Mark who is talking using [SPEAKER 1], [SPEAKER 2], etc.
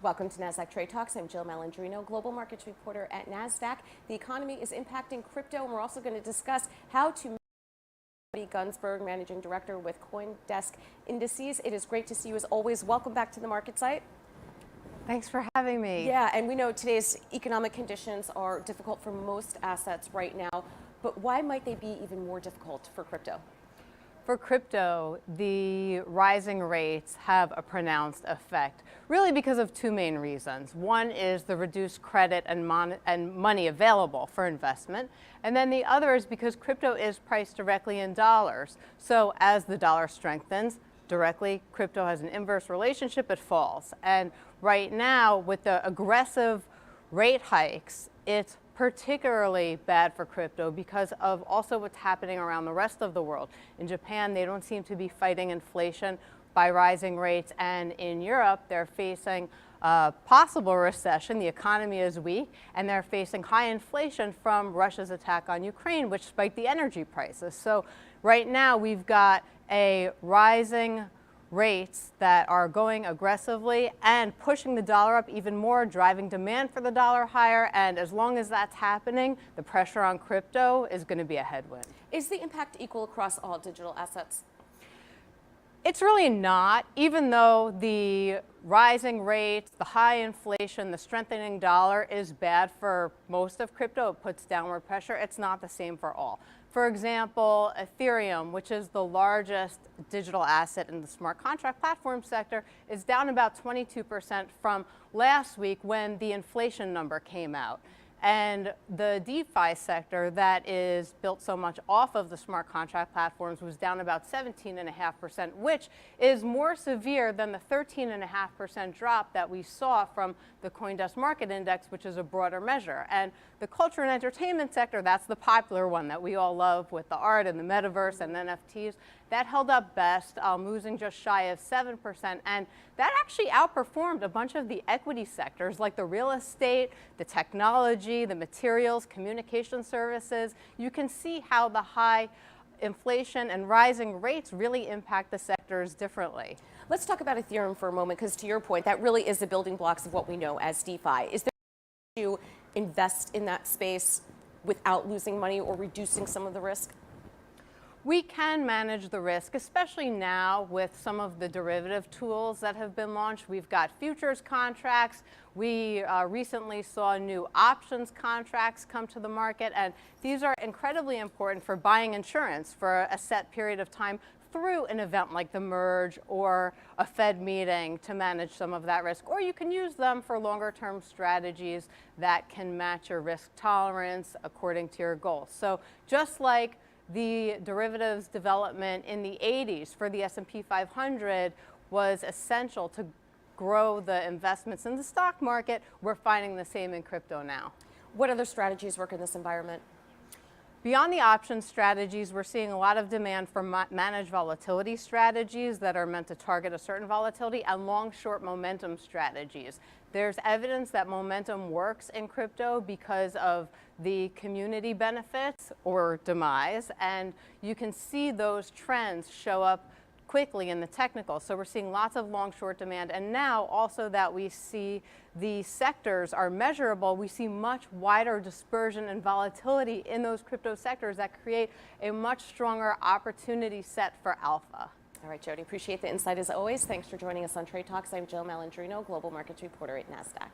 [SPEAKER 1] Welcome to Nasdaq Trade Talks. I'm Jill Malandrino, global markets reporter at Nasdaq. The economy is impacting crypto, and we're also going to discuss how to Jodie Gunzberg, managing director with CoinDesk Indices. It is great to see you as always. Welcome back to the market site.
[SPEAKER 2] Thanks for having me.
[SPEAKER 1] Yeah, and we know today's economic conditions are difficult for most assets right now, but why might they be even more difficult for crypto?
[SPEAKER 2] For crypto, the rising rates have a pronounced effect, really because of two main reasons. One is the reduced credit and money available for investment, and then the other is because crypto is priced directly in dollars. So as the dollar strengthens, directly, crypto has an inverse relationship, it falls. And right now, with the aggressive rate hikes, it's particularly bad for crypto because of also what's happening around the rest of the world. In Japan, they don't seem to be fighting inflation by rising rates, and in Europe, they're facing a possible recession. The economy is weak, and they're facing high inflation from Russia's attack on Ukraine, which spiked the energy prices. So right now, we've got a rising rates that are going aggressively and pushing the dollar up even more, driving demand for the dollar higher. And as long as that's happening, the pressure on crypto is going to be a headwind.
[SPEAKER 1] Is the impact equal across all digital assets?
[SPEAKER 2] It's really not. Even though the rising rates, the high inflation, the strengthening dollar is bad for most of crypto, it puts downward pressure, it's not the same for all. For example, Ethereum, which is the largest digital asset in the smart contract platform sector, is down about 22% from last week when the inflation number came out. And the DeFi sector that is built so much off of the smart contract platforms was down about 17.5%, which is more severe than the 13.5% drop that we saw from the CoinDesk Market Index, which is a broader measure. And the culture and entertainment sector, that's the popular one that we all love with the art and the metaverse and NFTs, that held up best, losing just shy of 7%. And that actually outperformed a bunch of the equity sectors like the real estate, the technology, the materials, communication services. You can see how the high inflation and rising rates really impact the sectors differently.
[SPEAKER 1] Let's talk about Ethereum for a moment, because to your point, that really is the building blocks of what we know as DeFi. Is there to invest in that space without losing money or reducing some of the risk?
[SPEAKER 2] We can manage the risk, especially now with some of the derivative tools that have been launched. We've got futures contracts. We recently saw new options contracts come to the market, and these are incredibly important for buying insurance for a set period of time through an event like the merge or a Fed meeting to manage some of that risk. Or you can use them for longer term strategies that can match your risk tolerance according to your goals. So just like the derivatives development in the 80s for the S&P 500 was essential to grow the investments in the stock market, we're finding the same in crypto now.
[SPEAKER 1] What other strategies work in this environment?
[SPEAKER 2] Beyond the option strategies, we're seeing a lot of demand for managed volatility strategies that are meant to target a certain volatility and long-short momentum strategies. There's evidence that momentum works in crypto because of the community benefits or demise, and you can see those trends show up quickly in the technical. So we're seeing lots of long-short demand, and now also that we see the sectors are measurable, we see much wider dispersion and volatility in those crypto sectors that create a much stronger opportunity set for alpha.
[SPEAKER 1] All right, Jodie, appreciate the insight as always. Thanks for joining us on Trade Talks. I'm Jill Malandrino, global markets reporter at Nasdaq.